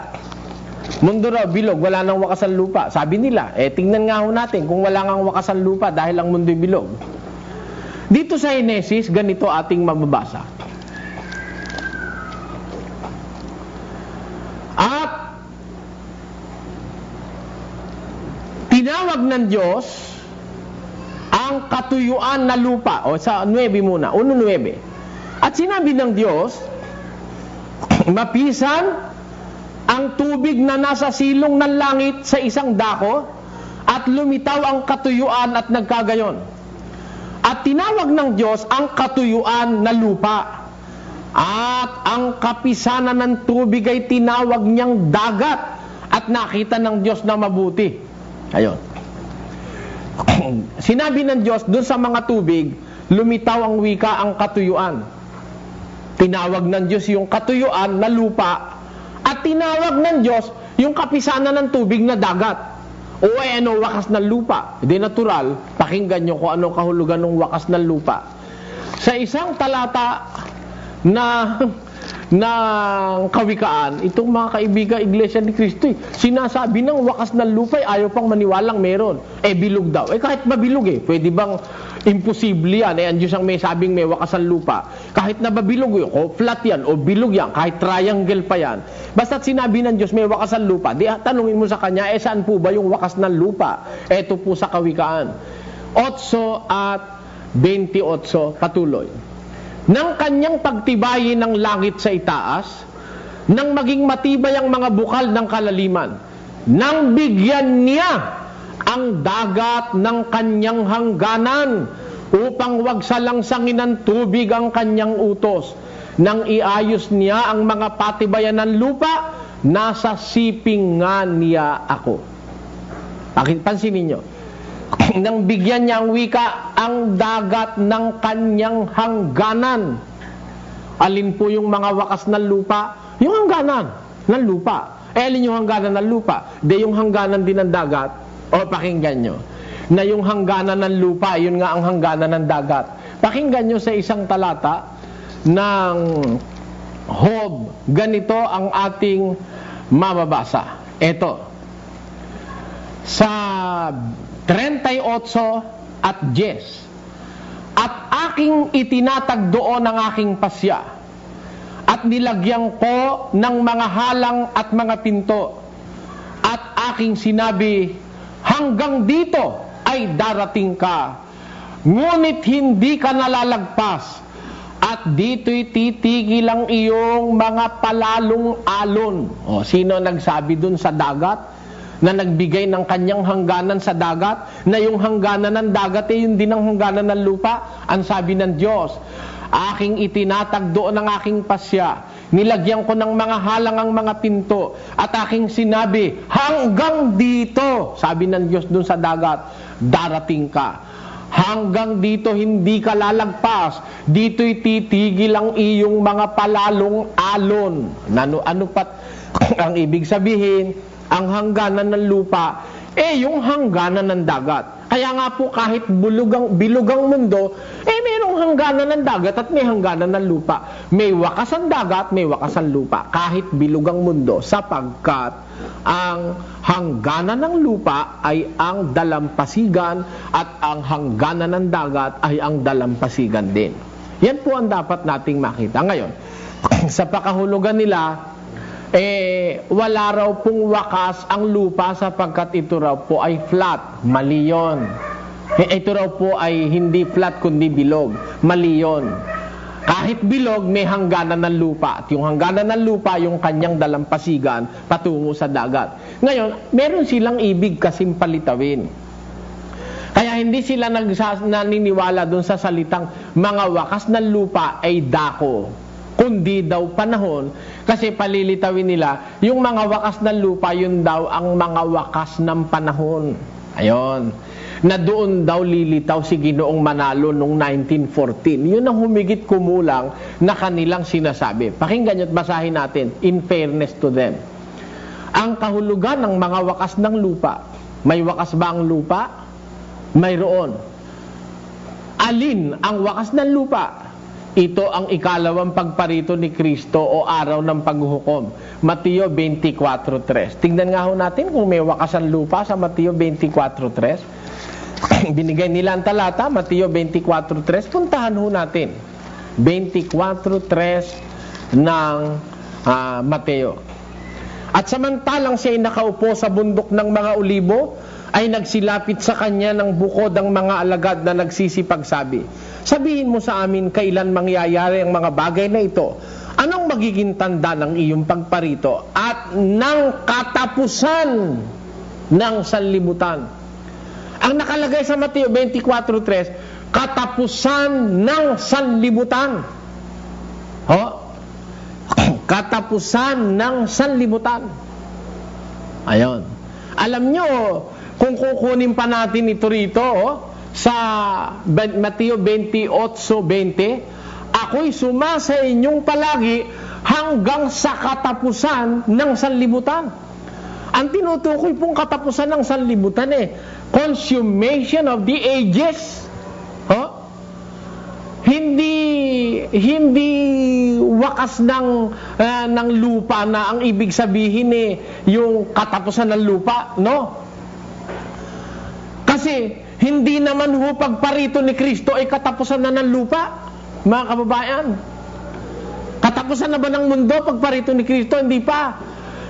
mundo raw bilog, wala nang wakas ang lupa. Sabi nila, tingnan nga ho natin kung wala nang wakas ang lupa dahil ang mundo'y bilog. Dito sa Henesis, ganito ating mababasa. At tinawag ng Diyos ang katuyuan na lupa. O sa 9 muna, 1:9. At sinabi ng Diyos, mapisan ang tubig na nasa silong ng langit sa isang dako at lumitaw ang katuyuan at nagkagayon. At tinawag ng Diyos ang katuyuan na lupa. At ang kapisanan ng tubig ay tinawag niyang dagat at nakita ng Diyos na mabuti. Ayun. Sinabi ng Diyos doon sa mga tubig, lumitaw ang wika ang katuyuan. Tinawag ng Diyos yung katuyuan na lupa at tinawag ng Diyos yung kapisanan ng tubig na dagat. Ano wakas ng lupa? Hindi natural, pakinggan nyo kung ano kahulugan ng wakas ng lupa. Sa isang talata ng kawikaan, itong mga kaibigan Iglesia ni Cristo, sinasabi ng wakas ng lupa, ayaw pang maniwalang meron. Bilog daw. Kahit mabilog pwede bang imposible yan? Ang Diyos ang may sabing may wakas ng lupa. Kahit na mabilog o flat yan, o bilog yan, kahit triangle pa yan. Basta't sinabi ng Diyos may wakas ng lupa, tanungin mo sa Kanya, saan po ba yung wakas ng lupa? Ito po sa kawikaan. 8 at 28, patuloy. Nang kanyang pagtibayin ng langit sa itaas, nang maging matibay ang mga bukal ng kalaliman, nang bigyan niya ang dagat ng kanyang hangganan upang wag salangsangin ng tubig ang kanyang utos, nang iayos niya ang mga patibayan ng lupa, nasa siping nga niya ako. Pansinin niyo. Nang bigyan niya ang wika, ang dagat ng kanyang hangganan. Alin po yung mga wakas ng lupa? Yung hangganan ng lupa. Alin yung hangganan ng lupa? Yung hangganan din ng dagat. Pakinggan nyo. Na yung hangganan ng lupa, yun nga ang hangganan ng dagat. Pakinggan nyo sa isang talata ng Job. Ganito ang ating mababasa. Ito. Sa 38 at 10. At aking itinatag doon ang aking pasya, at nilagyan ko ng mga halang at mga pinto, at aking sinabi, hanggang dito ay darating ka, ngunit hindi ka nalalagpas, at dito'y titigil ang iyong mga palalong alon. Sino nagsabi dun sa dagat? Na nagbigay ng kanyang hangganan sa dagat, na yung hangganan ng dagat yun din ang hangganan ng lupa. Ang sabi ng Diyos, aking itinatag doon ang aking pasya, nilagyan ko ng mga halang ang mga pinto, at aking sinabi, hanggang dito, sabi ng Diyos doon sa dagat, darating ka. Hanggang dito hindi ka lalagpas, dito'y titigil ang iyong mga palalong alon. Ano pat Ang ibig sabihin, ang hangganan ng lupa, yung hangganan ng dagat. Kaya nga po kahit bilugang mundo, mayroong hangganan ng dagat at may hangganan ng lupa. May wakas ang dagat, may wakas ang lupa. Kahit bilugang mundo, sapagkat ang hangganan ng lupa ay ang dalampasigan at ang hangganan ng dagat ay ang dalampasigan din. Yan po ang dapat nating makita. Ngayon, sa pakahulugan nila, wala raw pong wakas ang lupa sapagkat ito raw po ay flat. Mali yun. Ito raw po ay hindi flat kundi bilog. Mali yun. Kahit bilog, may hangganan ng lupa. At yung hangganan ng lupa, yung kanyang dalampasigan patungo sa dagat. Ngayon, meron silang ibig kasing palitawin. Kaya hindi sila naniniwala dun sa salitang mga wakas ng lupa ay dako, kundi daw panahon, kasi palilitawin nila, yung mga wakas ng lupa, yun daw ang mga wakas ng panahon. Ayon. Na doon daw lilitaw si Ginoong Manalo noong 1914. Yun ang humigit kumulang na kanilang sinasabi. Pakinggan nyo at basahin natin, in fairness to them. Ang kahulugan ng mga wakas ng lupa, may wakas ba ang lupa? Mayroon. Alin ang wakas ng lupa? Ito ang ikalawang pagparito ni Kristo o araw ng paghuhukom. Mateo 24:3. Tingnan nga ho natin kung may wakas ang lupa sa Mateo 24:3. Binigay nila ang talata, Mateo 24:3. Puntahan ho natin. 24:3 ng Mateo. At samantalang siya ay nakaupo sa bundok ng mga olibo, ay nagsilapit sa kanya ng bukod ang mga alagad na nagsisipagsabi, sabihin mo sa amin kailan mangyayari ang mga bagay na ito. Anong magiging tanda ng iyong pagparito at ng katapusan ng sanlibutan? Ang nakalagay sa Mateo 24:3, katapusan ng sanlibutan. Katapusan ng sanlibutan. Ayon. Alam nyo, kung kukunin pa natin ito rito, sa Mateo 28:20, ako'y sumasa inyong palagi hanggang sa katapusan ng sanlibutan. Ang tinutukoy pong katapusan ng sanlibutan consummation of the ages. Hindi wakas ng lupa na ang ibig sabihin yung katapusan ng lupa, no? Kasi hindi naman ho pagparito ni Kristo ay katapusan na ng lupa, mga kababayan. Katapusan na ba ng mundo pagparito ni Kristo? Hindi pa.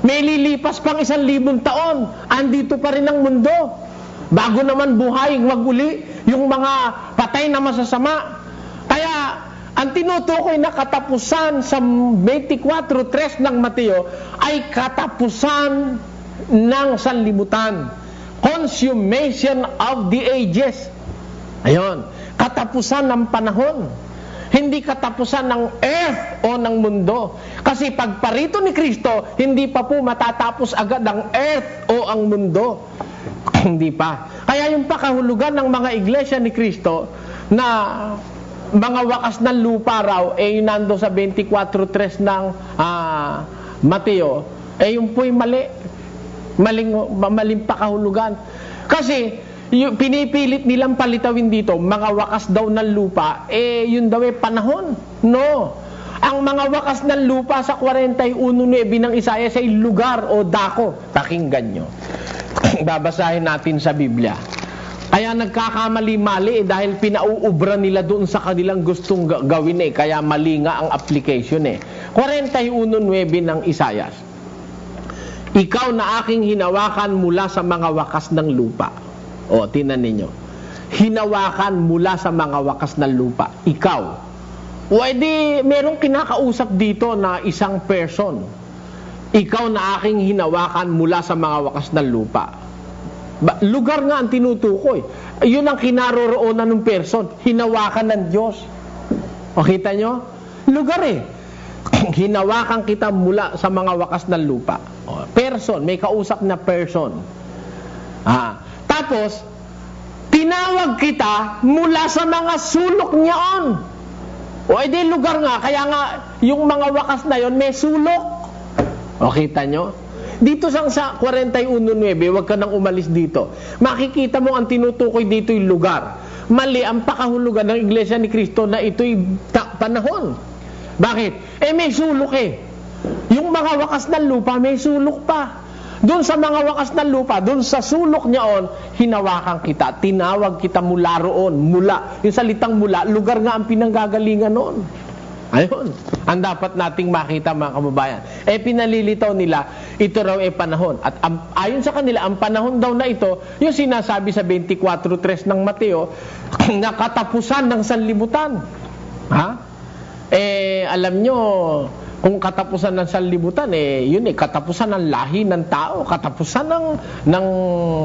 May lilipas pang 1,000 taon. Andito pa rin ang mundo. Bago naman buhay, maguli yung mga patay na masasama. Kaya, ang tinutukoy na katapusan sa 24:3 ng Mateo ay katapusan ng sanlibutan. Consummation of the ages. Ayon. Katapusan ng panahon. Hindi katapusan ng earth o ng mundo. Kasi pagparito ni Kristo, hindi pa po matatapos agad ang earth o ang mundo. Hindi pa. Kaya yung pakahulugan ng mga iglesia ni Kristo na mga wakas ng lupa raw, yung nando sa 24:3 ng Mateo, yung po'y mali. Maling pakahulugan. Kasi pinipilit nilang palitawin dito, mga wakas daw ng lupa, yun daw panahon. No. Ang mga wakas ng lupa sa 41:9 ng Isaias ay lugar o dako. Pakinggan nyo. Babasahin natin sa Biblia. Kaya nagkakamali-mali dahil pinauubra nila doon sa kanilang gustong gawin kaya mali nga ang application 41:9 ng Isaias. Ikaw na aking hinawakan mula sa mga wakas ng lupa. Tingnan ninyo. Hinawakan mula sa mga wakas ng lupa. Ikaw. Merong kinakausap dito na isang person. Ikaw na aking hinawakan mula sa mga wakas ng lupa. Lugar nga ang tinutukoy. Yun ang kinaroroonan ng person. Hinawakan ng Diyos. Kita nyo? Lugar hinawakan kita mula sa mga wakas ng lupa. Person, may kausap na person. Tapos, tinawag kita mula sa mga sulok niyaon. Lugar nga, kaya nga, yung mga wakas na yon may sulok. O kita nyo? Dito sa 41.9, huwag ka nang umalis dito. Makikita mo ang tinutukoy dito yung lugar. Mali ang pakahulugan ng Iglesia ni Cristo na ito'y panahon. Bakit? May sulok eh. Yung mga wakas ng lupa, may sulok pa. Doon sa mga wakas ng lupa, doon sa sulok niyaon, hinawakan kita, tinawag kita mula roon, mula. Yung salitang mula, lugar nga ang pinanggagalingan noon. Ayun, ang dapat nating makita mga kababayan. Pinalilitaw nila, ito raw panahon. At ayon sa kanila, ang panahon daw na ito, yung sinasabi sa 24:3 ng Mateo, na katapusan ng sanlibutan. Ha? Alam nyo, kung katapusan ng sanlibutan, yun katapusan ng lahi ng tao, katapusan ng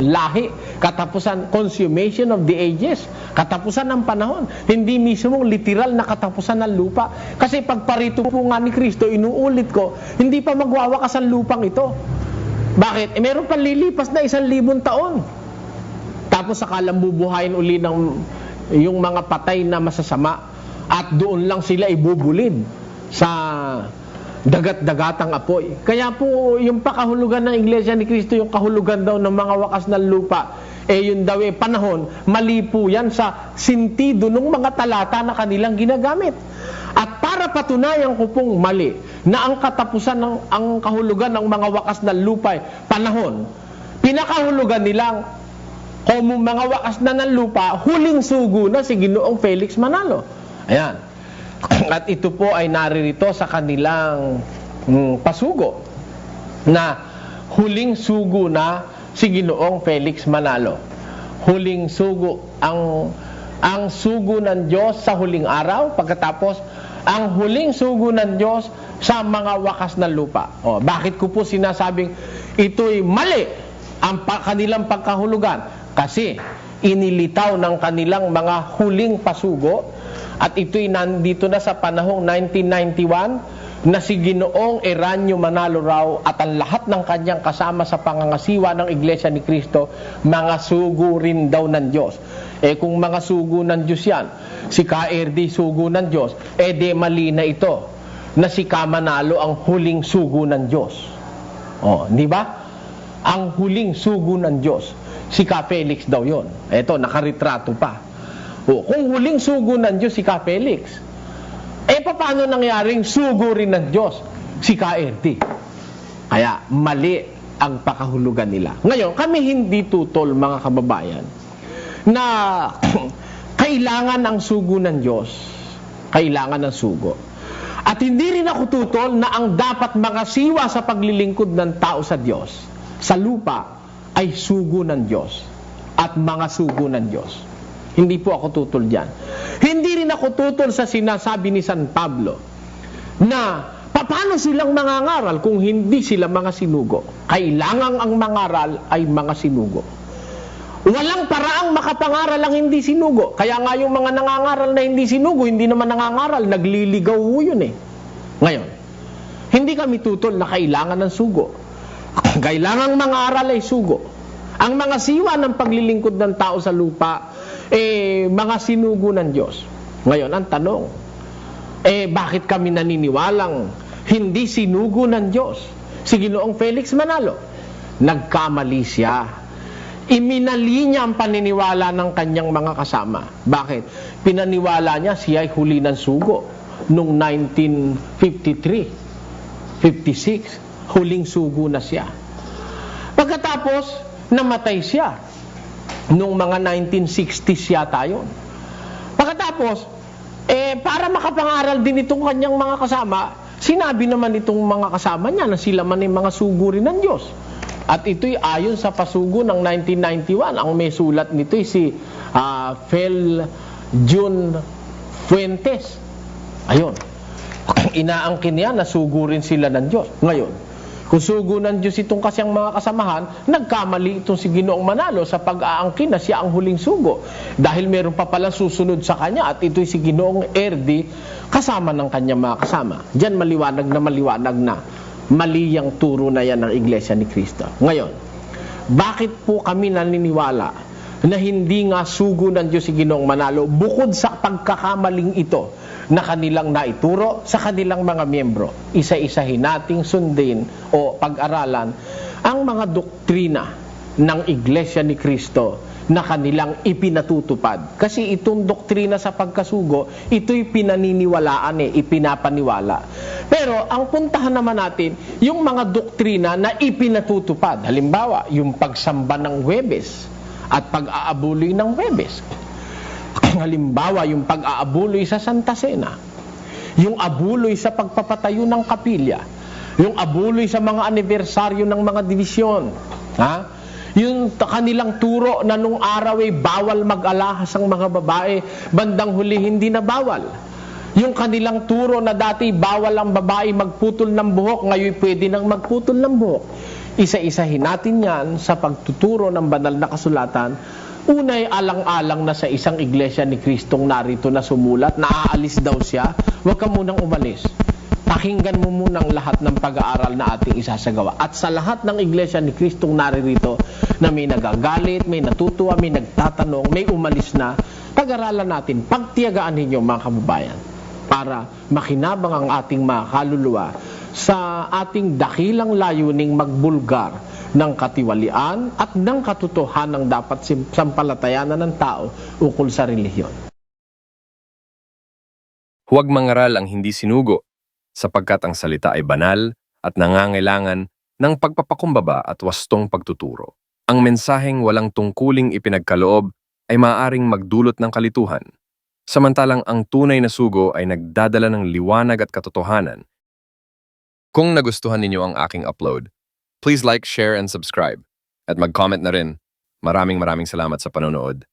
lahi, katapusan, consummation of the ages, katapusan ng panahon. Hindi mismo literal na katapusan ng lupa. Kasi pagparito po nga ni Kristo, inuulit ko, hindi pa magwawakas ang lupang ito. Bakit? Meron pa lilipas na 1,000 taon. Tapos sakalang bubuhayin uli ng yung mga patay na masasama at doon lang sila ibubulid sa dagat-dagatang apoy. Kaya po, yung pakahulugan ng Iglesia ni Cristo, yung kahulugan daw ng mga wakas ng lupa, yun daw panahon, mali po yan sa sentido ng mga talata na kanilang ginagamit. At para patunayan ko pong mali, na ang katapusan ang kahulugan ng mga wakas ng lupa, panahon, pinakahulugan nilang, kung mga wakas na ng lupa, huling sugo na si Ginoong Felix Manalo. Ayan. At ito po ay naririto sa kanilang pasugo na huling sugo na si Ginoong Felix Manalo. Huling sugo, ang sugo ng Diyos sa huling araw, pagkatapos ang huling sugo ng Diyos sa mga wakas ng lupa. Bakit ko po sinasabing ito'y mali ang kanilang pagkahulugan? Kasi inilitaw ng kanilang mga huling pasugo. At ito'y nandito na sa panahong 1991 na si Ginoong Eranio Manalo raw at ang lahat ng kanyang kasama sa pangangasiwa ng Iglesia ni Cristo, mga sugo rin daw ng Diyos. Kung mga sugo ng Diyos yan, si KRD sugo ng Diyos, de mali na ito na si Ka Manalo ang huling sugo ng Diyos. Di ba? Ang huling sugo ng Diyos. Si Ka Felix daw yon. Ito, nakaritrato pa. Kung huling sugo ng Diyos si Ka Felix, paano nangyaring sugo rin ng Diyos si KRD? Kaya mali ang pakahulugan nila. Ngayon, kami hindi tutol mga kababayan na kailangan ang sugo ng Diyos, kailangan ng sugo. At hindi rin ako tutol na ang dapat makasiwa sa paglilingkod ng tao sa Diyos, sa lupa, ay sugo ng Diyos at mga sugo ng Diyos. Hindi po ako tutol dyan. Hindi rin ako tutol sa sinasabi ni San Pablo na paano silang mangangaral kung hindi sila mga sinugo. Kailangan ang mangaral ay mga sinugo. Walang paraang makapangaral ang hindi sinugo. Kaya nga yung mga nangangaral na hindi sinugo, hindi naman nangangaral, nagliligaw yun Ngayon, hindi kami tutol na kailangan ng sugo. Kailangan mangaral ay sugo. Ang mga siwa ng paglilingkod ng tao sa lupa, mga sinugo ng Diyos. Ngayon, ang tanong, bakit kami naniniwalang hindi sinugo ng Diyos si Ginoong Felix Manalo? Nagkamali siya. Iminali niya ang paniniwala ng kanyang mga kasama. Bakit? Pinaniwala niya siya ay huli ng sugo noong 1953, 56, huling sugo na siya. Pagkatapos, namatay siya noong mga 1960s yata yun. Pagkatapos, para makapangaral din itong kanyang mga kasama, sinabi naman itong mga kasama niya na sila man ay mga sugo rin ng Diyos. At ito'y ayon sa pasugo ng 1991. Ang may sulat nito'y si Fel Jun Fuentes. Ayun. Inaangkin niya na sugo rin sila ng Diyos. Ngayon, kung sugo ng Diyos itong kasyang mga kasamahan, nagkamali itong si Ginoong Manalo sa pag-aangkin na siya ang huling sugo. Dahil meron pa pala susunod sa kanya at ito'y si Ginoong RD kasama ng kanyang mga kasama. Diyan maliwanag na mali ang turo na yan ng Iglesia ni Cristo. Ngayon, bakit po kami naniniwala na hindi nga sugo ng Diyos si Ginoong Manalo bukod sa pagkakamaling ito na kanilang naituro sa kanilang mga miyembro. Isa-isahin nating sundin o pag-aralan ang mga doktrina ng Iglesia ni Cristo na kanilang ipinatutupad. Kasi itong doktrina sa pagkasugo, ito'y pinaniniwalaan ipinapaniwala. Pero ang puntahan naman natin, yung mga doktrina na ipinatutupad. Halimbawa, yung pagsamba ng Huwebes at pag-aabuloy ng Huwebes. Halimbawa, yung pag-aabuloy sa Santa Cena. Yung abuloy sa pagpapatayo ng kapilya. Yung abuloy sa mga anibersaryo ng mga divisyon. Ha? Yung kanilang turo na nung araw ay bawal mag-alahas ang mga babae, bandang huli hindi na bawal. Yung kanilang turo na dati bawal ang babae magputol ng buhok, ngayon pwede nang magputol ng buhok. Isa-isahin natin yan sa pagtuturo ng banal na kasulatan. Unay alang-alang na sa isang iglesia ni Kristong narito na sumulat, na aalis daw siya, huwag ka munang umalis. Pakinggan mo muna ang lahat ng pag-aaral na ating isasagawa. At sa lahat ng iglesia ni Kristong naririto na may nagagalit, may natutuwa, may nagtatanong, may umalis na, pag-aralan natin, pagtiyagaan ninyo mga kababayan para makinabang ang ating mga kaluluwa sa ating dakilang layuning magbulgar ng katiwalian at ng katotohanan ng dapat sampalatayanan ng tao ukol sa relihiyon. Huwag mangaral ang hindi sinugo, sapagkat ang salita ay banal at nangangailangan ng pagpapakumbaba at wastong pagtuturo. Ang mensaheng walang tungkuling ipinagkaloob ay maaaring magdulot ng kalituhan, samantalang ang tunay na sugo ay nagdadala ng liwanag at katotohanan. Kung nagustuhan ninyo ang aking upload, please like, share, and subscribe. At mag-comment na rin. Maraming salamat sa panonood.